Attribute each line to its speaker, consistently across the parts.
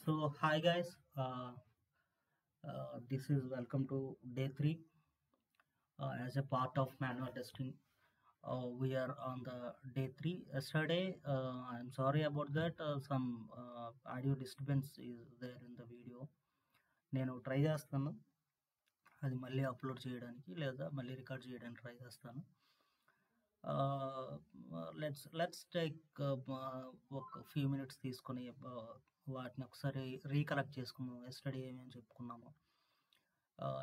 Speaker 1: So hi guys, this is welcome to day 3 as a part of manual testing. We are on the day 3. Yesterday, I'm sorry about that. Some audio disturbance is there in the video. నేను try చేస్తాను అది మళ్ళీ upload చేయడానికి లేదా మళ్ళీ record చేయడానికి try చేస్తాను. Let's take ఒక ఫ్యూ మినిట్స్ తీసుకొని వాటిని ఒకసారి రీకలెక్ట్ చేసుకున్నాం. ఎస్టర్డే ఏమేమి చెప్పుకున్నాము,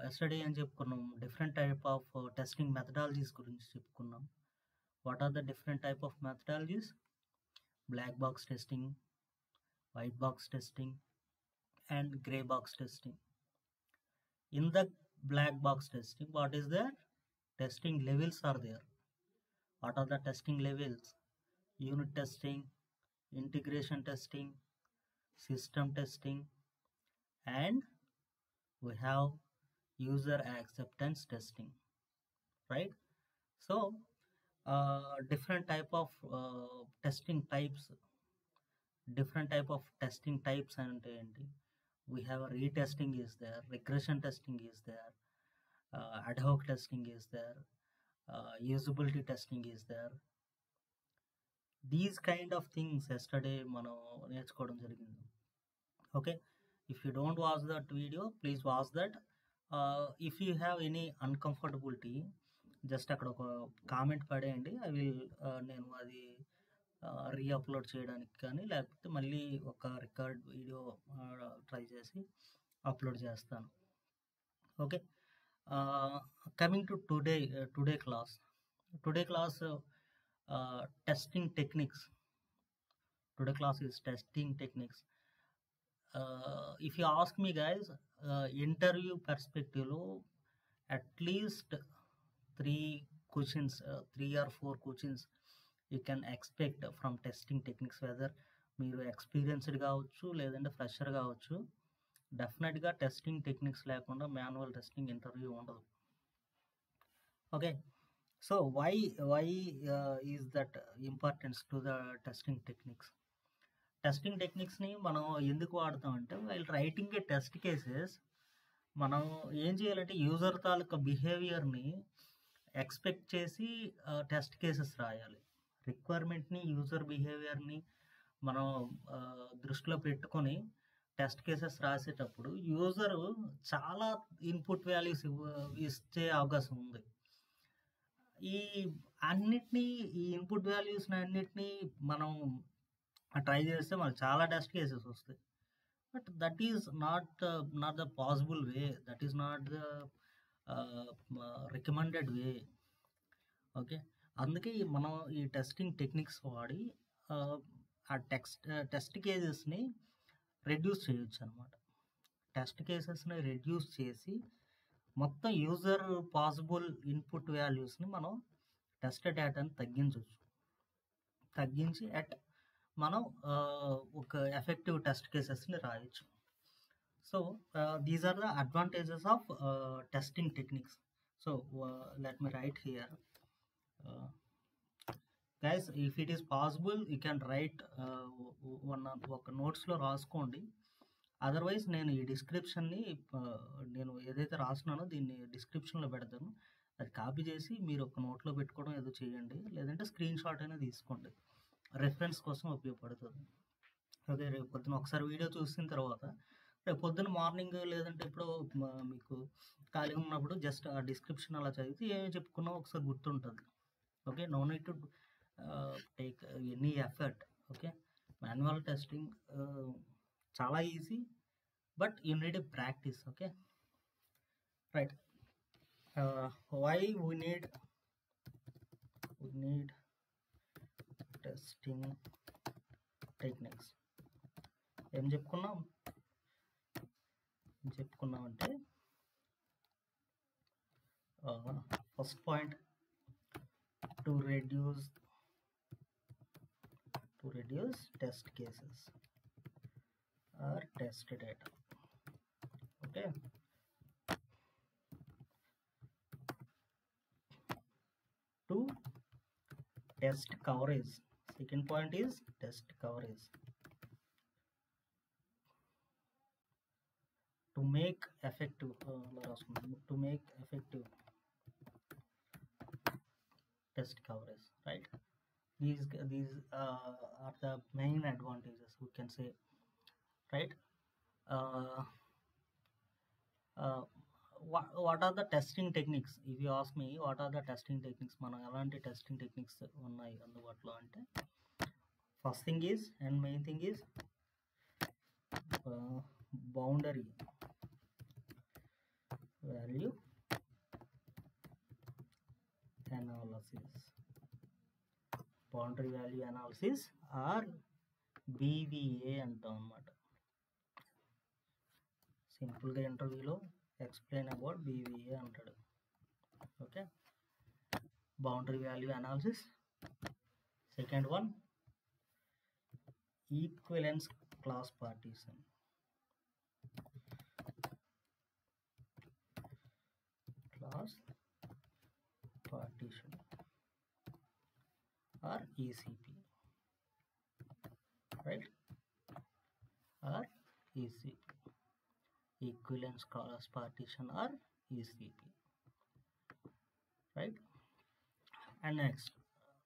Speaker 1: ఎస్టర్డే ఏం చెప్పుకున్నాం, different type of testing methodologies గురించి చెప్పుకున్నాం. What are the different type of methodologies? Black box testing, white box testing and grey box testing. In the black box testing, what is there? Testing levels are there. What are the testing levels? Unit testing, integration testing, system testing, and we have user acceptance testing, right? So different type of testing types, and we have a retesting is there, regression testing is there, ad hoc testing is there, usability testing is there. These kind of things yesterday మనం నేర్చుకోవడం జరిగింది. Okay, if you don't watch that video, please watch that. If you have any uncomfortability, just అక్కడ ఒక comment పడేయండి. I will నేను అది re-upload చేయడానికి కానీ లేకపోతే మళ్ళీ ఒక రికార్డ్ వీడియో ట్రై చేసి అప్లోడ్ చేస్తాను. Okay, coming to today class, testing techniques. Today class is testing techniques. If you ask me guys, interview perspective lo at least 3 questions, 3 or 4 questions you can expect from testing techniques. Whether మీరు experienced కావచ్చు లేదంటే fresher కావచ్చు, డెఫినెట్గా testing techniques లేకుండా manual testing interview ఉండదు. Okay, so why is that importance to the testing techniques? Testing టెక్నిక్స్ని మనం ఎందుకు వాడతామంటే, while writing a test cases మనం ఏం చేయాలంటే యూజర్ తాలూకా బిహేవియర్ని ఎక్స్పెక్ట్ చేసి టెస్ట్ కేసెస్ రాయాలి. రిక్వైర్మెంట్ని, యూజర్ బిహేవియర్ని మనం దృష్టిలో పెట్టుకొని టెస్ట్ కేసెస్ రాసేటప్పుడు యూజరు చాలా ఇన్పుట్ వాల్యూస్ ఇచ్చే అవకాశం ఉంది. ఈ ఇన్పుట్ వాల్యూస్ని అన్నిటినీ మనం ట్రై చేస్తే మనకు చాలా టెస్ట్ కేసెస్ వస్తాయి. But that is not the possible way, that is not the recommended way. Okay, అందుకే మనం ఈ టెస్టింగ్ టెక్నిక్స్ వాడి ఆ టెస్ట్ కేసెస్ని రెడ్యూస్ చేయొచ్చు అనమాట. టెస్ట్ కేసెస్ని రెడ్యూస్ చేసి మొత్తం యూజర్ పాసిబుల్ ఇన్పుట్ వాల్యూస్ని మనం టెస్ట్ డేటాని తగ్గించి మనం ఒక ఎఫెక్టివ్ టెస్ట్ కేసెస్ని రాయొచ్చు. So these are the advantages of testing techniques. So let me write here. Guys, if it is possible you can write, ఒక నోట్స్లో రాసుకోండి. అదర్వైజ్ నేను ఈ డిస్క్రిప్షన్ని నేను ఏదైతే రాసినానో దీన్ని డిస్క్రిప్షన్లో పెడతాను. అది కాపీ చేసి మీరు ఒక నోట్లో పెట్టుకోవడం ఏదో చేయండి, లేదంటే స్క్రీన్ షాట్ అయినా తీసుకోండి, రెఫరెన్స్ కోసం ఉపయోగపడుతుంది. ఓకే, రేపు పొద్దున ఒకసారి వీడియో చూసిన తర్వాత రేపు పొద్దున మార్నింగ్ లేదంటే ఇప్పుడు మీకు ఖాళీగా ఉన్నప్పుడు జస్ట్ ఆ డిస్క్రిప్షన్ అలా చదివితే ఏమి చెప్పుకున్నా ఒకసారి గుర్తుంటుంది. Okay, no need to take any effort. Okay, manual testing చాలా easy, but you need a practice. Okay, right. Why we need testing techniques? ఏం చెప్పుకున్నామంటే first point, to reduce test cases or test data. Okay, to test coverage. Second point is test coverage. to make effective test coverage, right? These are the main advantages, we can say, right? uh, what are the testing techniques? If you ask me, what are the testing techniques, మనం ఎలాంటి testing techniques ఉన్నాయి అందుబాటులో అంటే, first thing is and main thing is boundary value analysis. Boundary value analysis or BVA అంటాం అన్నమాట. సింపుల్గా ఇంటర్వ్యూలో explain about BVA అంటాడు. Okay, boundary value analysis. Second one, equivalence class partition. Or ECP, right? Or ECP, equivalence cross partition, or ECP, right? And next,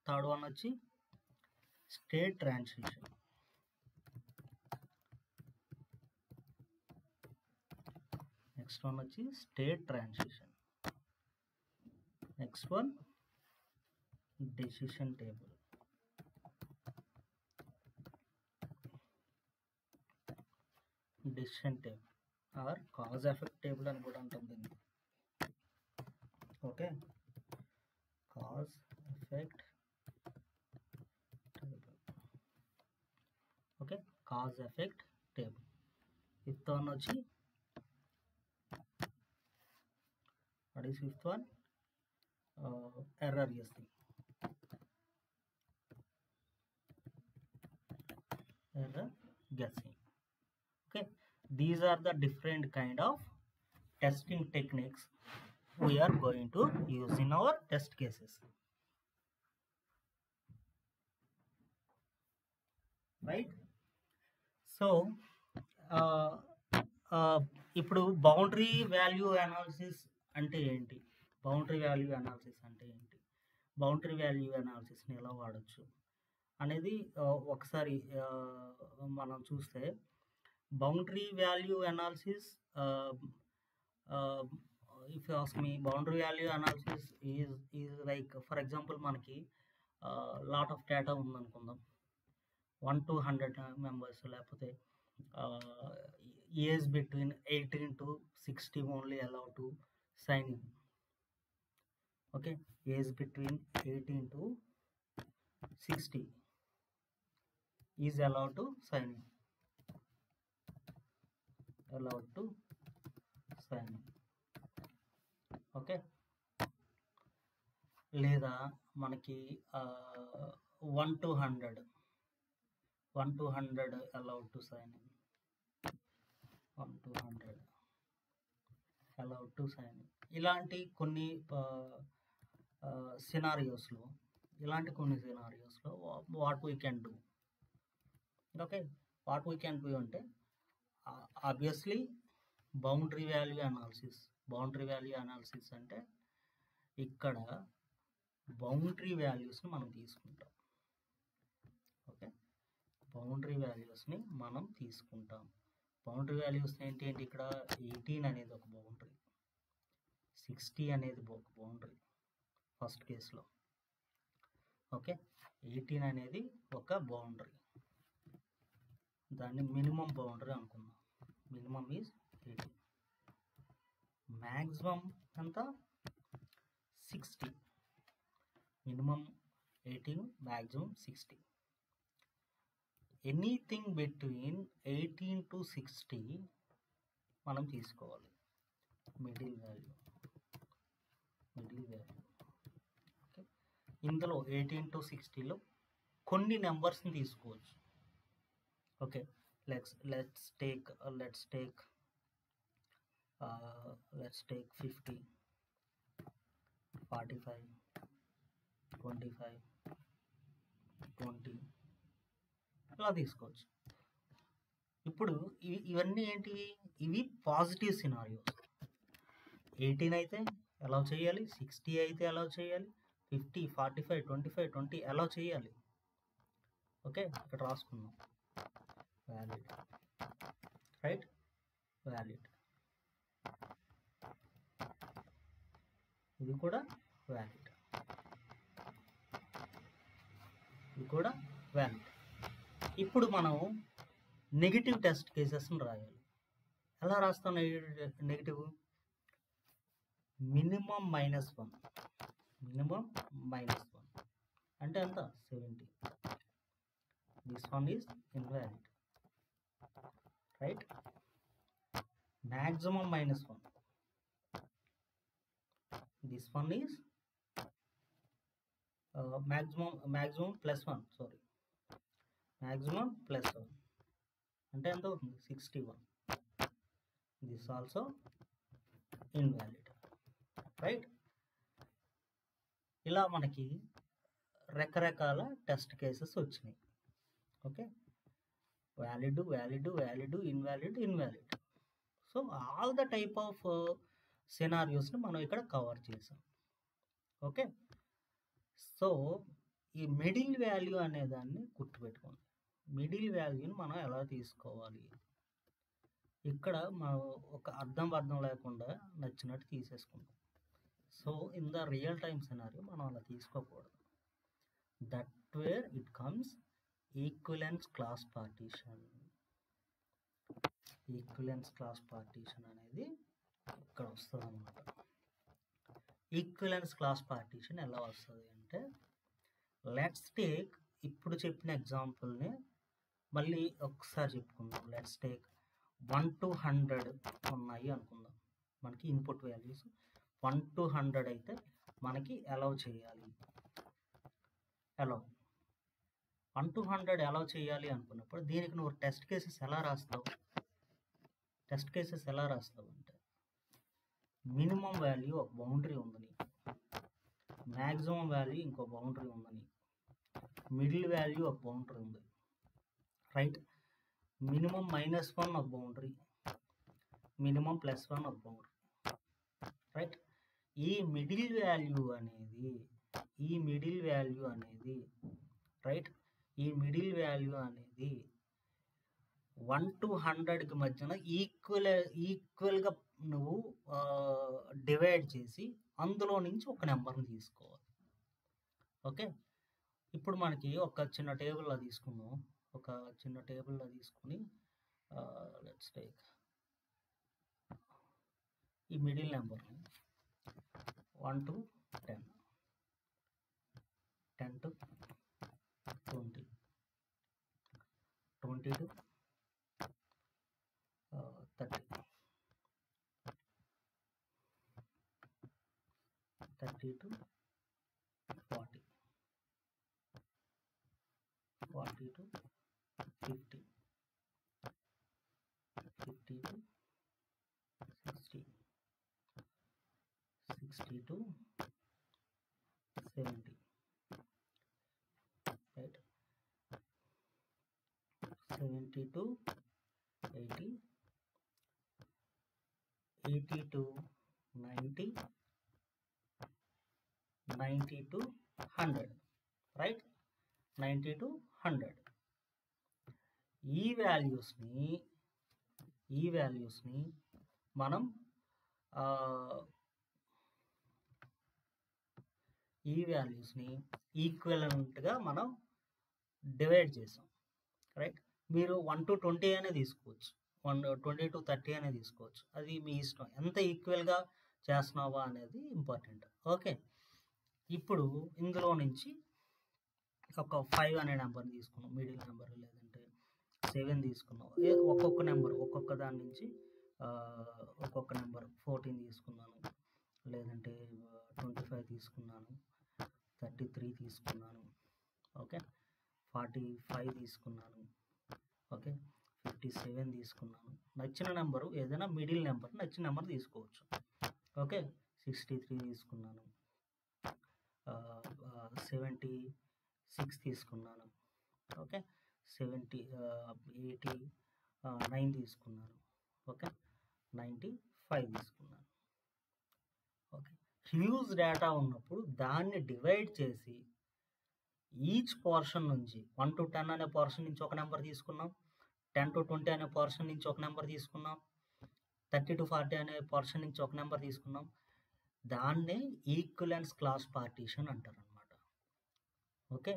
Speaker 1: third one వచ్చి state transition. Next one వచ్చి state transition. Next one, decision table. Decision table or cause effect table అని కూడా అంటాం దీన్ని. Okay, cause effect table. Okay, cause effect table. Fifth one వచ్చి, what is fifth one? Error guessing. Error guessing. Okay, these are the different kind of testing techniques we are going to use in our test cases, right? So ఇప్పుడు boundary value analysis అంటే ఏంటి, boundary value analysis అంటే ఏంటి, boundary value అనాలిసిస్ని ఎలా వాడచ్చు అనేది ఒకసారి మనం చూస్తే, boundary value analysis, if you ask me, boundary value analysis is like, for example, మనకి lot of data ఉందనుకుందాం, 1 to 100 members, లేకపోతే age between 18 to 60 only allowed to sign in. Okay, age between 18 to 60 is allowed to sign in. Okay, లేదా మనకి 1 to 100 allowed to sign in. 1 to 100 allowed to sign in. ఇలాంటి కొన్ని సినారియోస్లో what we can do. Okay, what we can do అంటే, obviously boundary value analysis అంటే ఇక్కడ boundary వాల్యూస్ని మనం తీసుకుంటాం. ఓకే, బౌండరీ వాల్యూస్ని మనం తీసుకుంటాం. బౌండరీ వాల్యూస్ ఏంటి ఇక్కడ, 18 అనేది ఒక బౌండరీ, 60 అనేది ఒక బౌండరీ ఫస్ట్ కేసులో. ఓకే, 18 అనేది ఒక బౌండరీ, దాన్ని మినిమం బౌండరీ అనుకుందాం. మినిమం ఈజ్ 18, మ్యాక్సిమం ఎంత 60. Minimum 18, maximum 60. Anything between 18 to 60 మనం తీసుకోవాలి మిడిల్ వాల్యూ. ఓకే, ఇందులో 18 to 60లో కొన్ని నెంబర్స్ని తీసుకోవచ్చు. ఓకే, let's take 50, 45, 25, 20 అలా తీసుకోవచ్చు. ఇప్పుడు ఇవన్నీ ఏంటి, ఇవి పాజిటివ్ సినారియోస్. 18 అయితే అలౌ చేయాలి, 60 అయితే అలౌ చేయాలి, 50, 45, 25, 20 అలౌ చేయాలి. ఓకే, ఇక్కడ రాసుకుందాం వ్యాలిడ్, రైట్, వ్యాలిడ్. ఇది కూడా వ్యాలిడ్, ఇది కూడా వ్యాలిడ్. ఇప్పుడు మనం నెగిటివ్ టెస్ట్ కేసెస్ని రాయాలి. ఎలా రాస్తాం నెగిటివ్? మినిమం -1, మినిమం -1 అంటే ఎంత? 70. This one is invalid, right. maximum -1, this one is maximum +1, sorry, maximum +1 అంటే ఎంత అవుతుంది? 61. this also invalid, right. ఇలా మనకి రకరకాల టెస్ట్ కేసెస్ వచ్చినాయి. Okay, valid, valid, valid, invalid, invalid. So all the type of సినారియోస్ని మనం ఇక్కడ కవర్ చేసాం. ఓకే, సో ఈ మిడిల్ వాల్యూ అనే దాన్ని గుర్తుపెట్టుకోండి. మిడిల్ వాల్యూని మనం ఎలా తీసుకోవాలి? ఇక్కడ మనం ఒక అర్థం లేకుండా నచ్చినట్టు తీసేసుకుంటాం. So in the real time scenario మనం అలా తీసుకోకూడదు. That where it comes equivalence class partition. Equivalence class partition అనేది ఇక్కడ వస్తుంది అన్నమాట. ఈక్విలెన్స్ క్లాస్ పార్టీషన్ ఎలా వస్తుంది అంటే, లెట్స్ టేక్ ఇప్పుడు చెప్పిన ఎగ్జాంపుల్ని మళ్ళీ ఒకసారి చెప్పుకుందాం. లెట్స్ టేక్ 1 to 100 ఉన్నాయి అనుకుందాం. మనకి ఇన్పుట్ వాల్యూస్ 1 to 100 అయితే మనకి అలౌ చేయాలి. అలౌ 1 to 100 అలౌ చేయాలి అనుకున్నప్పుడు దీనికి నువ్వు టెస్ట్ కేసెస్ ఎలా రాస్తావు? టెస్ట్ కేసెస్ ఎలా రాస్తావు అంటే, మినిమం వాల్యూ ఒక బౌండరీ ఉంది నీకు, మ్యాక్సిమం వాల్యూ ఇంకో బౌండరీ ఉంది నీకు, మిడిల్ వాల్యూ ఒక బౌండరీ ఉంది, రైట్. మినిమం -1 ఒక బౌండరీ, మినిమం +1 ఒక బౌండరీ, రైట్. ఈ మిడిల్ వాల్యూ అనేది రైట్, ఈ మిడిల్ వాల్యూ అనేది 1 to 100కి మధ్యన ఈక్వల్గా నువ్వు డివైడ్ చేసి అందులో నుంచి ఒక నెంబర్ని తీసుకోవాలి. ఓకే, ఇప్పుడు మనకి ఒక చిన్న టేబుల్లో తీసుకుందాం. ఒక చిన్న టేబుల్లో తీసుకుని లెట్స్ టేక్ ఈ మిడిల్ నెంబర్ని 1 to 10, 10 to 20, 20 to 30, 30 to 40, 40 to 50, 50 to 60, 60 to 70, right, 70 to 80, 80 to 90, 90 to 100, right, 90 to 100. ఈ వాల్యూస్ని మనం ఈక్వలెంట్గా మనం డివైడ్ చేసాం, రైట్. మీరు 1 to 20 అనే తీసుకోవచ్చు, 20 to 30 అనే తీసుకోవచ్చు, అది మీ ఇష్టం. ఎంత ఈక్వల్గా చేస్తున్నావా అనేది ఇంపార్టెంట్. ఓకే, ఇప్పుడు ఇందులో నుంచి ఒక 5 అనే నెంబర్ని తీసుకున్నాం, మిడిల్ నెంబర్, లేదంటే 7 తీసుకున్నాం. ఒక్కొక్క నెంబర్, ఒక్కొక్క దాని నుంచి ఒక్కొక్క నెంబర్ 14 తీసుకున్నాను, లేదంటే 25 తీసుకున్నాను, 33 తీసుకున్నాను, ఓకే, 45 తీసుకున్నాను, ఓకే, 57 తీసుకున్నాను. నచ్చిన నెంబరు ఏదైనా మిడిల్ నెంబర్, నచ్చిన నెంబర్ తీసుకోవచ్చు. ఓకే, 63 తీసుకున్నాను, 76 తీసుకున్నాను, ఓకే, 80, 9 తీసుకున్నారు. ఓకే, 95 తీసుకున్నాను. ఓకే, హ్యూజ్ డేటా ఉన్నప్పుడు దాన్ని డివైడ్ చేసి ఈచ్ పోర్షన్ నుంచి 1 to 10 అనే పోర్షన్ నుంచి ఒక నెంబర్ తీసుకున్నాం, 10 to 20 అనే పోర్షన్ నుంచి ఒక నెంబర్ తీసుకున్నాం, 30 to 40 అనే పోర్షన్ నుంచి ఒక నెంబర్ తీసుకున్నాం. దాన్నే ఈక్వలెన్స్ క్లాస్ పార్టీషన్ అంటారు అనమాట. ఓకే,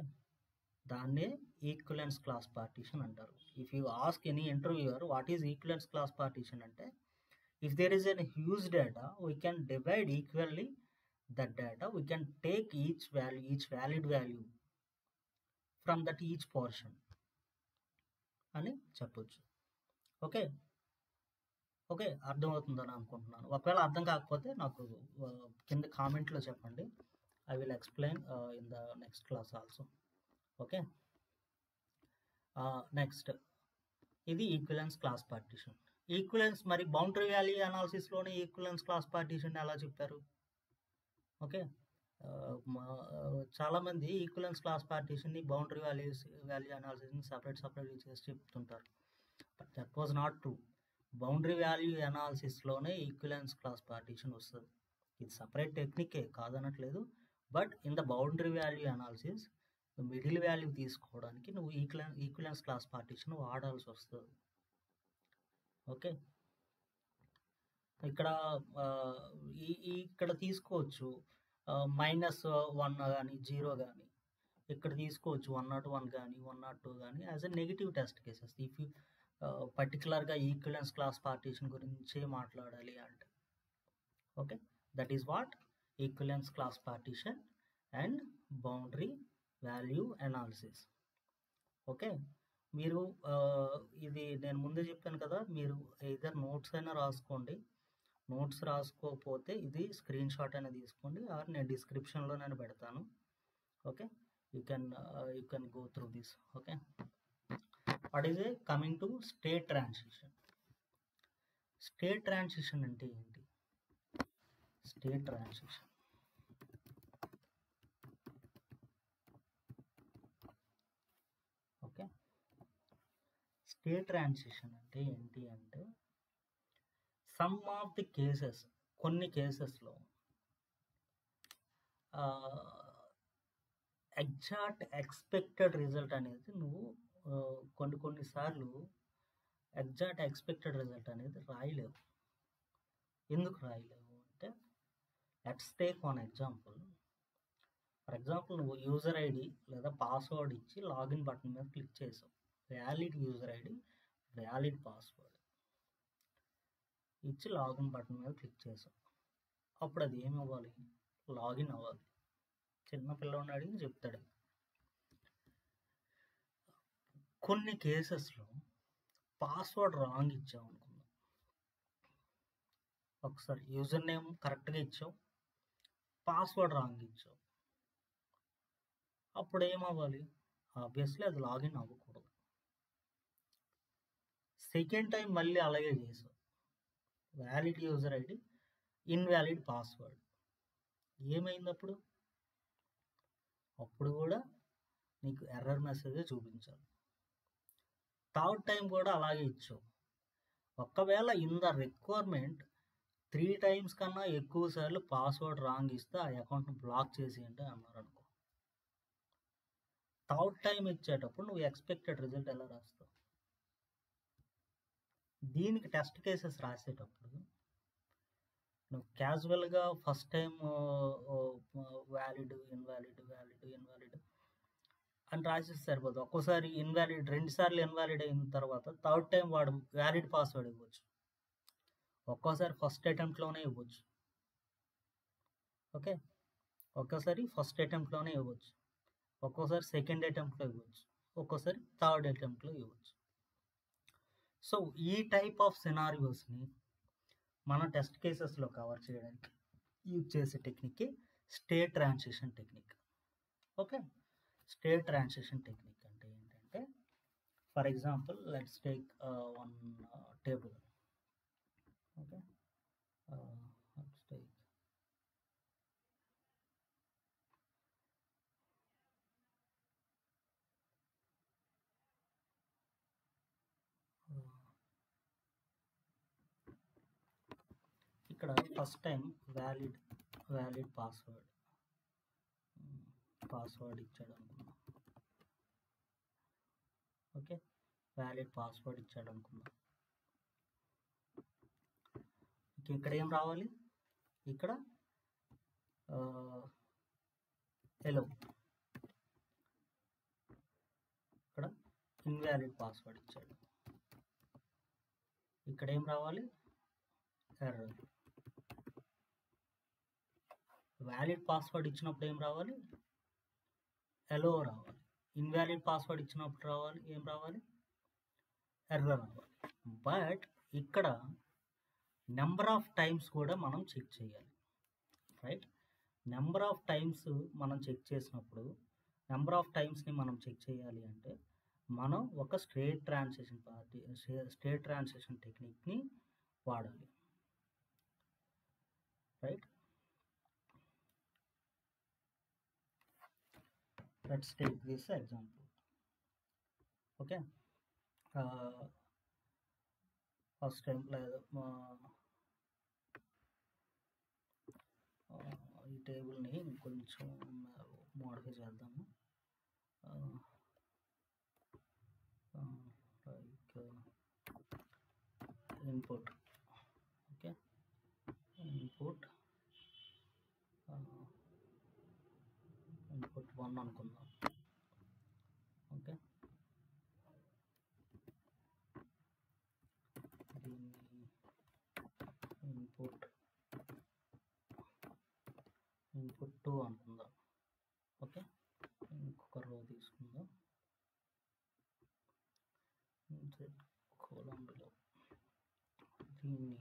Speaker 1: దాన్నే ఈక్వలెన్స్ క్లాస్ పార్టీషన్ అంటారు. If you ask any interviewer what is equivalence class partition అంటే, if there is a huge data, we can divide equally that data. We can take each valid value from that each portion అని చెప్పొచ్చు. Okay okay, అర్థమవుతుందని అనుకుంటున్నాను. ఒకవేళ అర్థం కాకపోతే నాకు కింద కామెంట్లో చెప్పండి. I will explain in the next class also. Okay, next ఇది ఈక్వలెన్స్ క్లాస్ పార్టీషన్. ఈక్వలెన్స్ మరి బౌండరీ వాల్యూ అనాలిసిస్లోనే ఈక్వలెన్స్ క్లాస్ పార్టీషన్ ఎలా చెప్పారు? ఓకే, చాలామంది ఈక్వలెన్స్ క్లాస్ పార్టీషన్ని బౌండరీ వాల్యూ అనాలిసిస్ని సపరేట్ చేసి చెప్తుంటారు. But that was not true. Boundary value అనాలిసిస్లోనే ఈక్వలెన్స్ క్లాస్ పార్టీషన్ వస్తుంది. ఇది సపరేట్ టెక్నికే కాదనట్లేదు. But in the boundary value analysis middle value తీసుకోవడానికి నువ్వు ఈక్వలెన్స్ క్లాస్ పార్టీషన్ వాడాల్సి వస్తుంది. ఓకే, ఇక్కడ తీసుకోవచ్చు -1 కానీ 0 కానీ, ఇక్కడ తీసుకోవచ్చు 101 కానీ 102 కానీ as a negative test cases. If you పర్టికులర్గా ఈక్వలెన్స్ క్లాస్ పార్టీషన్ గురించి మాట్లాడాలి అంటే. Okay, that is what equivalence class partition and boundary value analysis. Okay, మీరు ఇది నేను ముందే చెప్పాను కదా, మీరు either నోట్స్ అయినా రాసుకోండి. నోట్స్ రాసుకోకపోతే ఇది స్క్రీన్ షాట్ అయినా తీసుకోండి, ఆర్ నేను డిస్క్రిప్షన్లో నేను పెడతాను. Okay, you can go through this. Okay, what is coming to state transition. State transition అంటే ఏంటి? State transition okay, state transition అంటే ఏంటి అంటే, సమ్ ఆఫ్ ది కేసెస్, కొన్ని కేసెస్లో ఎగ్జాక్ట్ ఎక్స్పెక్టెడ్ రిజల్ట్ అనేది నువ్వు కొన్నిసార్లు ఎగ్జాక్ట్ ఎక్స్పెక్టెడ్ రిజల్ట్ అనేది రాయలేవు. ఎందుకు రాయలేవు అంటే, let's take one example. For example, నువ్వు యూజర్ ఐడి లేదా పాస్వర్డ్ ఇచ్చి లాగిన్ బటన్ మీద క్లిక్ చేసావు. Valid user ID, valid password ఇచ్చి లాగిన్ బటన్ మీద క్లిక్ చేసాం. అప్పుడు అది ఏమి అవ్వాలి? లాగిన్ అవ్వాలి. చిన్న పిల్లవాడిని అడిగి చెప్తాడు. కొన్ని కేసెస్లో పాస్వర్డ్ రాంగ్ ఇచ్చావు అనుకుందాం. ఒకసారి యూజర్ నేమ్ కరెక్ట్గా ఇచ్చావు, పాస్వర్డ్ రాంగ్ ఇచ్చావు. అప్పుడు ఏమవ్వాలి? ఆబ్వియస్లీ అది లాగిన్ అవ్వకూడదు. సెకండ్ టైం మళ్ళీ అలాగే చేసావు, valid user ID, invalid password. ఏమైంది అప్పుడు? అప్పుడు కూడా నీకు ఎర్రర్ మెసేజ్ చూపించాలి. థర్డ్ టైం కూడా అలాగే ఇచ్చావు. ఒకవేళ ఇన్ ద రిక్వైర్మెంట్ 3 times కన్నా ఎక్కువ సార్లు పాస్వర్డ్ రాంగ్ ఇస్తే ఆ అకౌంట్ని బ్లాక్ చేసేయండి అన్నారు అనుకో. థర్డ్ టైం ఇచ్చేటప్పుడు నువ్వు ఎక్స్పెక్టెడ్ రిజల్ట్ ఎలా రాస్తావు? దీనికి టెస్ట్ కేసెస్ రాసేటప్పుడు నువ్వు క్యాజువల్గా ఫస్ట్ టైం వ్యాలిడ్ ఇన్వాలిడ్ అని రాసేసి సరిపోదు. ఒక్కోసారి ఇన్వాలిడ్, 2 సార్లు ఇన్వాలిడ్ అయిన తర్వాత థర్డ్ టైం వాడు వ్యాలిడ్ పాస్వర్డ్ ఇవ్వచ్చు. ఒక్కోసారి ఫస్ట్ అటెంప్ట్లోనే ఇవ్వచ్చు. ఓకే, ఒక్కోసారి ఫస్ట్ అటెంప్ట్లోనే ఇవ్వచ్చు, ఒక్కోసారి సెకండ్ అటెంప్ట్లో ఇవ్వచ్చు, ఒక్కోసారి థర్డ్ అటెంప్ట్లో ఇవ్వచ్చు. సో ఈ టైప్ ఆఫ్ సినారియోస్ని మన టెస్ట్ కేసెస్లో కవర్ చేయడానికి యూజ్ చేసే technique state transition technique. Okay, state transition technique అంటే ఏంటంటే, for example let's take one table. Okay, let's take first time valid password ఇచ్చాడు అనుకుందాం. ఓకే, వ్యాలిడ్ పాస్వర్డ్ ఇచ్చాడు అనుకుందాం. ఇక్కడ ఏం రావాలి, ఇక్కడ హలో, ఇక్కడ ఇన్వాలిడ్ పాస్వర్డ్ ఇచ్చాడు. ఇక్కడ ఏం రావాలి, ఎర్రర్. వ్యాలిడ్ పాస్వర్డ్ ఇచ్చినప్పుడు ఏం రావాలి, హలో రావాలి. ఇన్వాలిడ్ పాస్వర్డ్ ఇచ్చినప్పుడు ఏం రావాలి, ఎర్రర్ రావాలి. బట్ ఇక్కడ నెంబర్ ఆఫ్ టైమ్స్ కూడా మనం చెక్ చేయాలి, రైట్? నెంబర్ ఆఫ్ టైమ్స్ మనం చెక్ చేసినప్పుడు, నెంబర్ ఆఫ్ టైమ్స్ని మనం చెక్ చేయాలి అంటే మనం ఒక స్టేట్ ట్రాన్సిషన్ టెక్నిక్ని వాడాలి, right? Let's take this example. Okay, first time లేదు, ఈ టేబుల్ని కొంచెం మోడిఫై చేద్దాము. లైక్ ఇన్పుట్, ఓకే, ఇన్పుట్ 1 అనుకుందాం. ఓకే, దీన్ని ఇన్పుట్ 2 అనుకుందాం. ఓకే, ఇంకొక రో తీసుకుందాం, కోలన్ బిలో. దీన్ని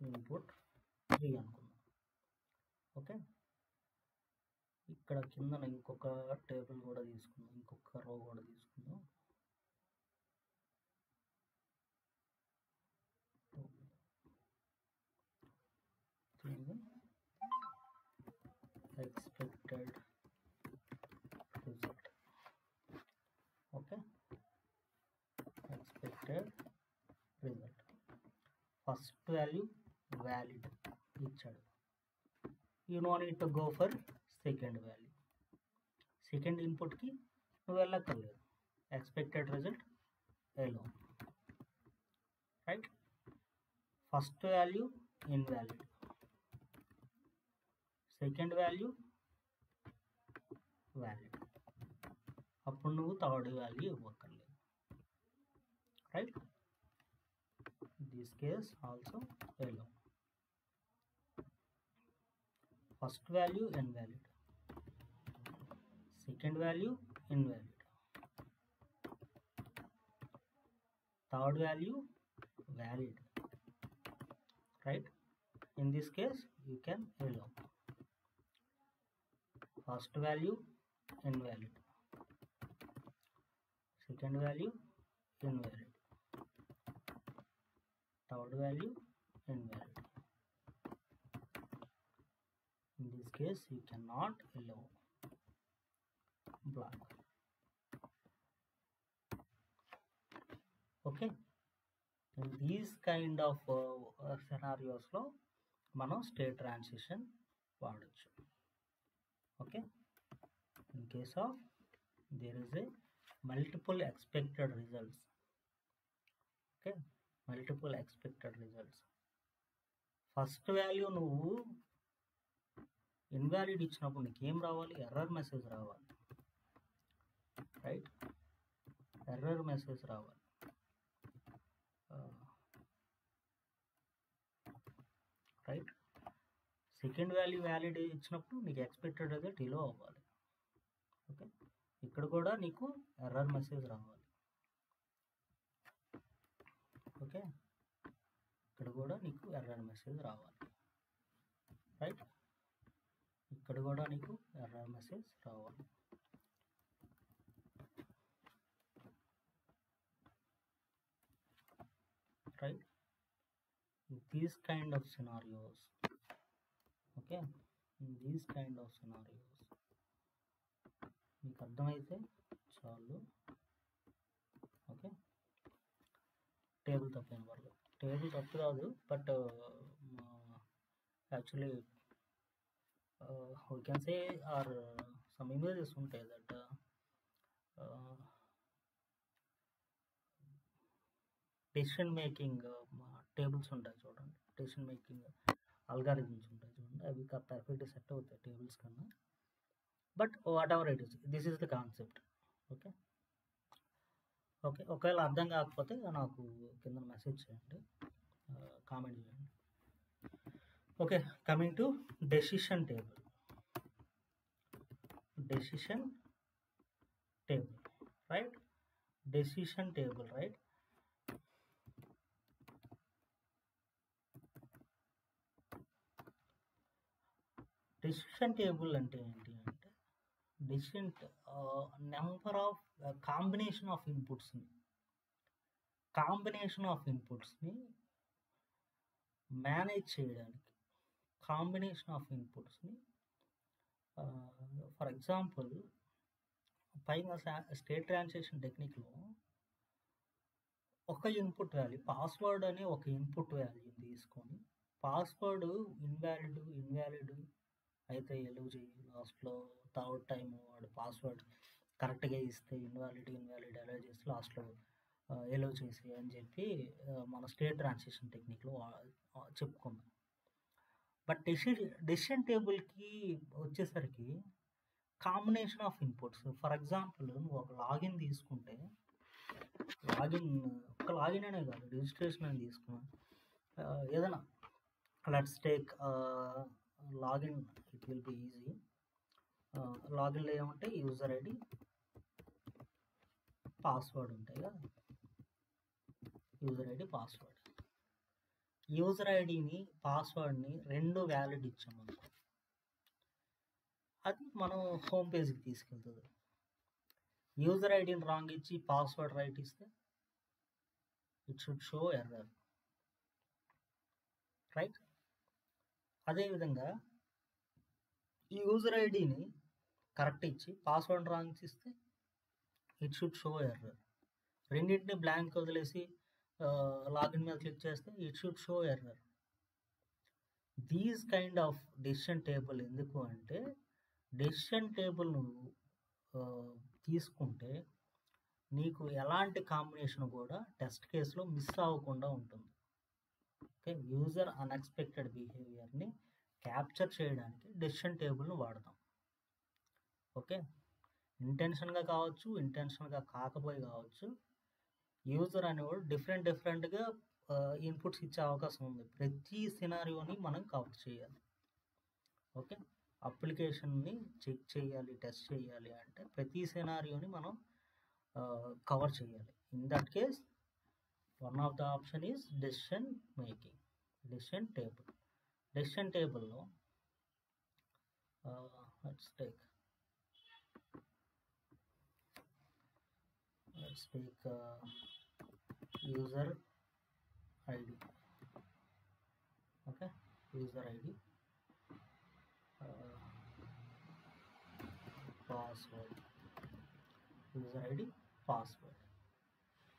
Speaker 1: ఇన్పుట్ 3 అనుకుందాం. ఓకే, ఇక్కడ కింద ఇంకొక టేబుల్ కూడా తీసుకుందాం, ఇంకొక రో కూడా తీసుకుందాం. Expected result. Okay, expected result. First value valid ఇచ్చాడు. You no need to go for second value. Second ఇన్పుట్కి నువ్వు వెళ్ళక్కర్లేదు, ఎక్స్పెక్టెడ్ రిజల్ట్ ఎలో, right? First value invalid, second value valid. అప్పుడు నువ్వు థర్డ్ వాల్యూ ఇవ్వక్కర్లేదు, రైట్? దిస్ కేస్ ఆల్సో ఎలో. First value invalid, second value invalid, third value valid, right? In this case you can allow. First value invalid, second value invalid, third value invalid. In this case you cannot allow. Block. Okay, in these kind of scenarios లో మనం state transition వాడచ్చు. Okay, in case of there is a multiple expected results. Okay, multiple expected results. First value నువ్వు invalid ఇచ్చినప్పుడు నీకు ఏం రావాలి, error message రావాలి, right? Error message రావాలి. రైట్? సెకండ్ వాల్యూ వ్యాలిడ్ ఇచ్చినప్పుడు నీకు ఎక్స్పెక్టెడ్ రిజల్ట్ ఇలా అవ్వాలి. ఓకే, ఇక్కడ కూడా నీకు ఎర్రర్ మెసేజ్ రావాలి. ఓకే, ఇక్కడ కూడా నీకు ఎర్రర్ మెసేజ్ రావాలి, రైట్? ఇక్కడ కూడా నీకు ఎర్రర్ మెసేజ్ రావాలి. Right? These kind of scenarios. Okay, in these kind of scenarios మీకు అర్థమైతే చాలు. ఓకే, టేబుల్ తప్పని వరకు టేబుల్ తప్పు కాదు, but actually we can say are some images ఉంటాయి దట్ డెసిషన్ మేకింగ్ టేబుల్స్ ఉంటాయి చూడండి, డెసిషన్ మేకింగ్ అల్గారిథమ్స్ ఉంటాయి చూడండి, అవి పర్ఫెక్ట్గా సెట్ అవుతాయి టేబుల్స్ కన్నా. But whatever it is, this is the concept. Okay okay, ఒకవేళ అర్థం కాకపోతే నాకు కింద మెసేజ్ చేయండి, కామెంట్ చేయండి. Okay, coming to decision table. Decision table, right? Decision table, right? Decision table అంటే ఏంటి అంటే, decision number of combination of ఇన్పుట్స్ని మేనేజ్ చేయడానికి, కాంబినేషన్ ఆఫ్ ఇన్పుట్స్ని ఫర్ ఎగ్జాంపుల్ పైన స్టేట్ ట్రాన్సిషన్ టెక్నిక్లో ఒక ఇన్పుట్ వాల్యూ పాస్వర్డ్ అని ఒక ఇన్పుట్ వాల్యూ తీసుకొని, పాస్వర్డ్ ఇన్వాలిడ్ అయితే ఎలువ చేయి, లాస్ట్లో థర్డ్ టైం వాడు పాస్వర్డ్ కరెక్ట్గా ఇస్తే ఇన్వాలిడ్ అలా చేసి లాస్ట్లో ఎలో చేసి అని చెప్పి మన స్టేట్ ట్రాన్సిషన్ టెక్నిక్లో చెప్పుకున్నాం. బట్ డెసిషన్ టేబుల్కి వచ్చేసరికి combination of inputs. For example నువ్వు ఒక లాగిన్ తీసుకుంటే, ఒక లాగిన్ అనే కాదు, రిజిస్ట్రేషన్ అని తీసుకున్నా, ఏదైనా let's take login, it will be easy. లాగిన్లో ఏమంటాయి, యూజర్ ఐడి, పాస్వర్డ్ ఉంటాయి కదా, యూజర్ ఐడి, పాస్వర్డ్. యూజర్ ఐడిని పాస్వర్డ్ని రెండు వ్యాలిడ్ ఇచ్చామనుకో, అది మనం హోమ్ పేజ్కి తీసుకెళ్తుంది. యూజర్ ఐడిని రాంగ్ ఇచ్చి పాస్వర్డ్ రైట్ ఇస్తే it should show error, right? అదేవిధంగా యూజర్ ఐడిని కరెక్ట్ ఇచ్చి పాస్వర్డ్ రాంగ్ ఇస్తే ఇట్ షుడ్ షో ఎర్రర్. రెండింటిని బ్లాంక్ వదిలేసి లాగిన్ మీద క్లిక్ చేస్తే it should show error. These kind of decision table ఎందుకు అంటే, డెసిషన్ టేబుల్ నువ్వు తీసుకుంటే నీకు ఎలాంటి కాంబినేషన్ కూడా టెస్ట్ కేసులో మిస్ అవ్వకుండా ఉంటుంది. ఓకే, యూజర్ అన్ఎక్స్పెక్టెడ్ బిహేవియర్ని క్యాప్చర్ చేయడానికి డెసిషన్ టేబుల్ను వాడతాం. ఓకే, ఇంటెన్షన్గా కావచ్చు, ఇంటెన్షన్గా కాకపోయి కావచ్చు, యూజర్ అనేవాడు డిఫరెంట్గా ఇన్పుట్స్ ఇచ్చే అవకాశం ఉంది. ప్రతి సినారియోని మనం కవర్ చేయాలి. ఓకే, అప్లికేషన్ని చెక్ చేయాలి, టెస్ట్ చేయాలి అంటే ప్రతి సినారియోని మనం కవర్ చేయాలి. In that case one of the option is decision making, decision table. Decision టేబుల్లో let's take user ID. Okay, user ID, password, user ID, password.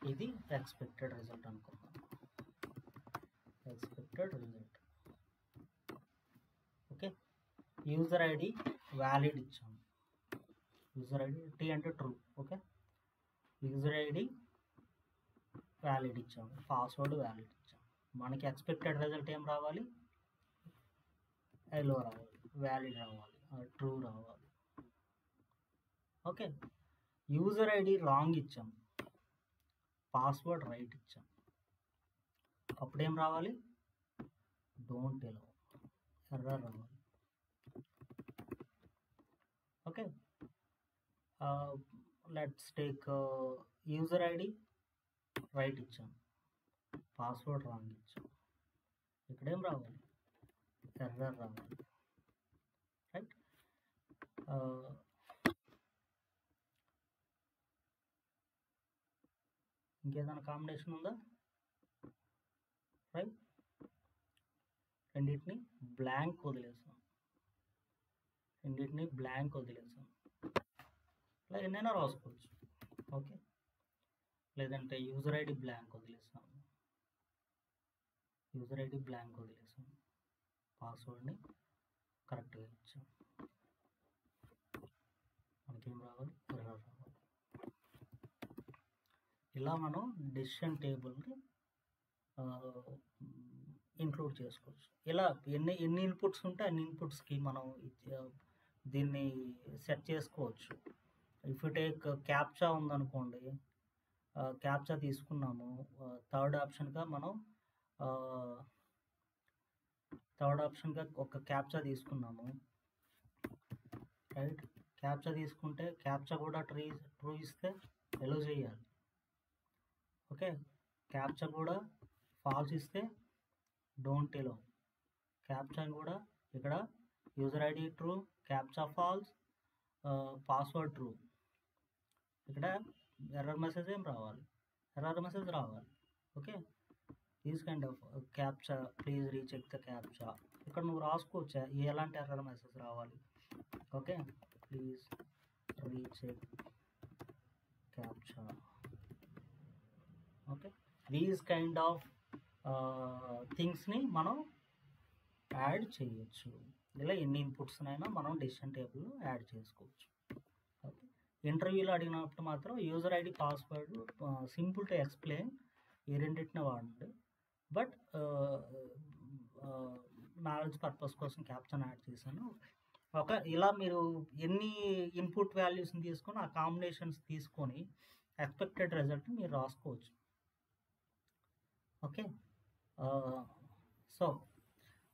Speaker 1: ఇది ఎక్స్పెక్టెడ్ రిజల్ట్ అనుకుందాం, expected result. Okay, user ID valid ఇచ్చాము, user ID tea అంటే true. Okay, user ID valid ఇచ్చాము, password valid ఇచ్చాము. మనకి expected result ఏం రావాలి, ఎలో రావాలి, వ్యాలిడ్ రావాలి, ట్రూ రావాలి. ఓకే, యూజర్ ఐడి రాంగ్ ఇచ్చాం, పాస్వర్డ్ రైట్ ఇచ్చాం, అప్పుడేం రావాలి, డోంట్ ఎలో, ఎర్రర్ రావాలి. Okay, let's take user ID right ఇచ్చాం, పాస్వర్డ్ రాంగ్ ఇచ్చాం, ఇక్కడేం రావాలి, ఎర్రర్ రావాలి, రైట్? ఇంకేదైనా కాంబినేషన్ ఉందా, రైట్? రెండింటిని బ్లాంక్ వదిలేసాం, ఇలా ఎన్నైనా రాసుకోవచ్చు. ఓకే, లేదంటే యూజర్ ఐడి బ్లాంక్ వదిలేసాం, యూజర్ ఐడి బ్లాంక్ వదిలేసాం, పాస్వర్డ్ని కరెక్ట్గా ఇచ్చాం. మనకేం రావాలి? ఎర్రర్ రావాలి. ఇలా మనం డెసిషన్ టేబుల్ని ఇంక్లూడ్ చేసుకోవచ్చు. ఇలా ఎన్ని ఇన్పుట్స్ ఉంటే అన్ని ఇన్పుట్స్కి మనం దీన్ని సెట్ చేసుకోవచ్చు. ఇఫ్ యూ టేక్ క్యాప్చా ఉందనుకోండి, క్యాప్చా తీసుకున్నాము, థర్డ్ ఆప్షన్గా ఒక క్యాప్చా తీసుకున్నాము, రైట్? క్యాప్చా తీసుకుంటే క్యాప్చా కూడా ట్రూ ఇస్తే ఎలో చేయాలి. ఓకే, క్యాప్చా కూడా ఫాల్స్ ఇస్తే డోంట్ ఎలో. క్యాప్చా కూడా ఇక్కడ user ID true, captcha false, password true. ఇక్కడ ఎర్రర్ మెసేజ్ ఏం రావాలి? ఎర్రర్ మెసేజ్ రావాలి. Okay, these kind of captcha, please recheck the captcha. ఇక్కడ నువ్వు రాసుకోవచ్చా ఎలాంటి ఎర్రర్ మెసేజ్ రావాలి. Okay, please recheck captcha. Okay, these kind of థింగ్స్ని మనం యాడ్ చేయొచ్చు. ఇలా ఎన్ని ఇన్పుట్స్నైనా మనం డెసిషన్ టేబుల్ యాడ్ చేసుకోవచ్చు. ఓకే, ఇంటర్వ్యూలో అడిగినప్పుడు మాత్రం user ID, password simple to explain ఈ రెండింటిని వాడండి. బట్ నాలెడ్జ్ పర్పస్ కోసం క్యాప్చర్ యాడ్ చేశాను. ఇలా మీరు ఎన్ని ఇన్పుట్ వాల్యూస్ని తీసుకొని ఆ కాంబినేషన్స్ తీసుకొని ఎక్స్పెక్టెడ్ రిజల్ట్ మీరు రాసుకోవచ్చు. Okay, so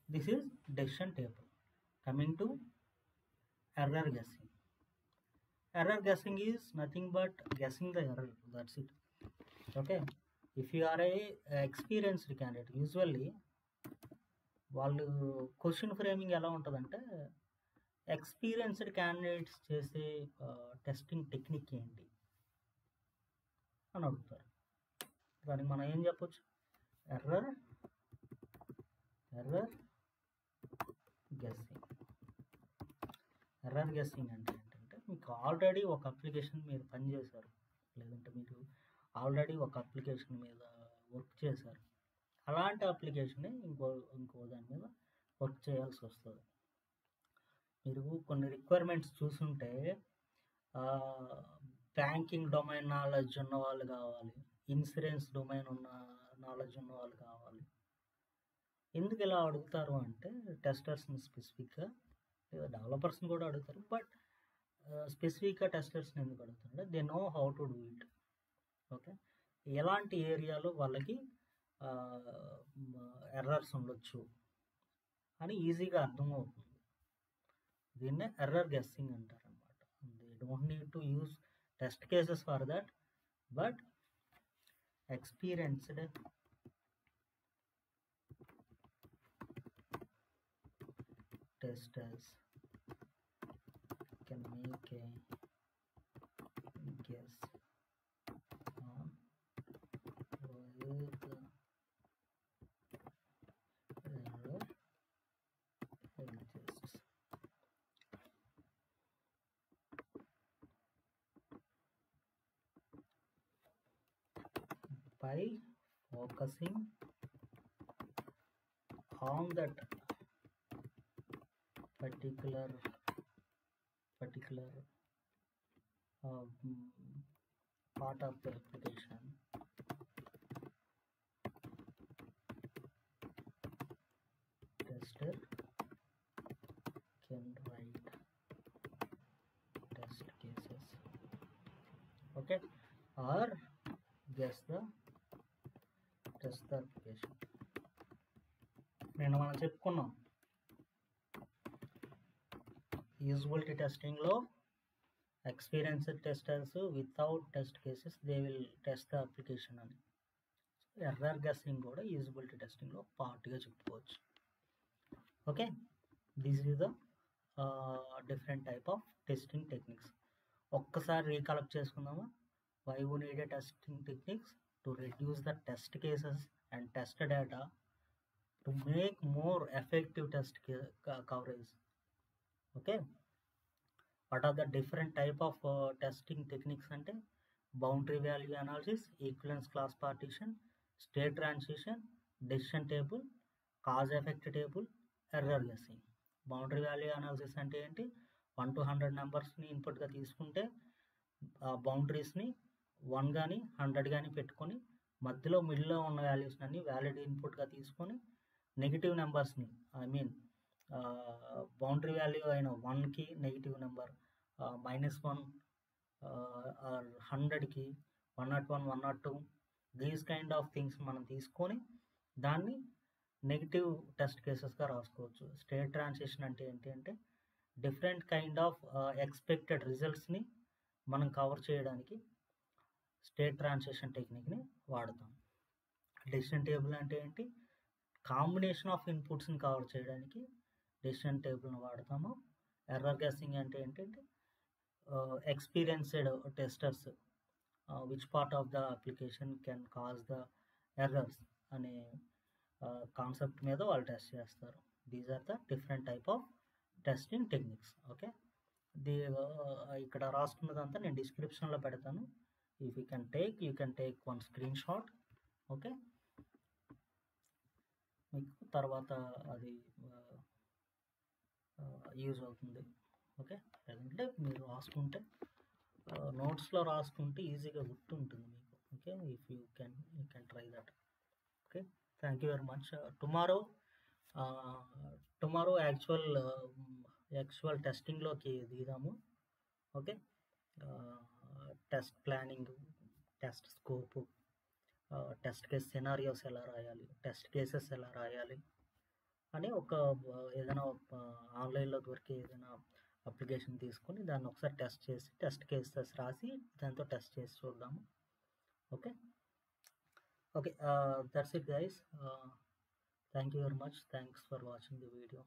Speaker 1: this is decision table. Coming to error guessing. Error guessing is nothing but guessing the error. That's it. Okay, if you are a experienced candidate, usually వాళ్ళు question framing ఎలా ఉంటుందంటే, experienced candidates చేసే testing technique ఏంటి అని అడుగుతారు. దానికి మనం ఏం చెప్పొచ్చు? Error guessing. ఎర్రర్ గెస్సింగ్ అంటే మీకు ఆల్రెడీ ఒక అప్లికేషన్ మీరు పనిచేశారు, లేదంటే మీరు ఆల్రెడీ ఒక అప్లికేషన్ మీద వర్క్ చేశారు. అలాంటి అప్లికేషన్ని ఇంకో దాని మీద వర్క్ చేయాల్సి వస్తుంది. మీరు కొన్ని రిక్వైర్మెంట్స్ చూసుంటే బ్యాంకింగ్ డొమైన్ నాలెడ్జ్ ఉన్న వాళ్ళు కావాలి, ఇన్సూరెన్స్ డొమైన్ నాలెడ్జ్ ఉన్న వాళ్ళు కావాలి. ఎందుకు ఇలా అడుగుతారు అంటే, టెస్టర్స్ని స్పెసిఫిక్గా, లేదా డెవలపర్స్ని కూడా అడుగుతారు, బట్ స్పెసిఫిక్గా టెస్టర్స్ని ఎందుకు అడుగుతుంటే they know how to do it. Okay, ఎలాంటి ఏరియాలో వాళ్ళకి ఎర్రర్స్ ఉండొచ్చు అని ఈజీగా అర్థమవుతుంది. దీన్నే ఎర్రర్ గెస్సింగ్ అంటారు అనమాట. They don't need to use test cases for that, but experienced testers can make a guess on where the error exists by focusing on that particular part of the application. Tester can write test cases, okay, or guess the test the application. మనం చెప్పుకున్నాం, usability టెస్టింగ్లో experienced testers without test cases they will test the application అని. Error guessing కూడా usability టెస్టింగ్లో పార్ట్గా చెప్పుకోవచ్చు. Okay, this is the different type of testing techniques. ఒక్కసారి recollect చేసుకుందామా? Why we need a testing techniques to reduce the test cases and test data to make more effective test coverage. Okay, what are the different type of testing techniques ante boundary value analysis, equivalence class partition, state transition, decision table, cause effect table, error guessing. Boundary value analysis అంటే ఏంటి? 1 to 100 నెంబర్స్ని ఇన్పుట్గా తీసుకుంటే ఆ బౌండరీస్ని 1 కానీ 100 కానీ పెట్టుకొని మధ్యలో మిడిల్లో ఉన్న వాల్యూస్ని అన్ని వ్యాలిడ్ ఇన్పుట్గా తీసుకొని నెగిటివ్ నెంబర్స్ని బౌండరీ వాల్యూ అయిన 1కి నెగిటివ్ నెంబర్, -1 ఆర్ 100కి 101, 102 దీస్ కైండ్ ఆఫ్ థింగ్స్ మనం తీసుకొని దాన్ని నెగిటివ్ టెస్ట్ కేసెస్గా రాసుకోవచ్చు. స్టేట్ ట్రాన్సిషన్ అంటే ఏంటి అంటే డిఫరెంట్ కైండ్ ఆఫ్ ఎక్స్పెక్టెడ్ రిజల్ట్స్ని మనం కవర్ చేయడానికి స్టేట్ ట్రాన్సిషన్ టెక్నిక్ని వాడతాం. డెసిషన్ టేబుల్ అంటే ఏంటి? కాంబినేషన్ ఆఫ్ ఇన్పుట్స్ని కవర్ చేయడానికి డెసిషన్ టేబుల్ని వాడతాము. ఎర్రర్ గెస్సింగ్ అంటే ఏంటంటే experienced testers which part of the application can cause the errors అనే కాన్సెప్ట్ మీద వాళ్ళు టెస్ట్ చేస్తారు. These are the different type of testing techniques. Okay, ఇక్కడ రాసుకున్నదంతా నేను డిస్క్రిప్షన్లో పెడతాను. If you can take one screenshot. Okay, మీకు తర్వాత అది యూజ్ అవుతుంది. ఓకే, లేదంటే మీరు రాసుకుంటే నోట్స్లో రాసుకుంటే ఈజీగా గుర్తుంటుంది మీకు. Okay, if you can try that. Okay, thank you very much. Tomorrow actual టెస్టింగ్లోకి దిగుదాము. Okay, test planning, test scope, test case scenarios ఎలా రాయాలి, టెస్ట్ కేసెస్ ఎలా రాయాలి అని ఏదైనా ఆన్లైన్లో దొరికే ఏదైనా అప్లికేషన్ తీసుకొని దాన్ని ఒకసారి టెస్ట్ చేసి టెస్ట్ కేసెస్ రాసి దాంతో టెస్ట్ చేసి చూద్దాము. Okay, that's it guys. Thank you very much. Thanks for watching the video.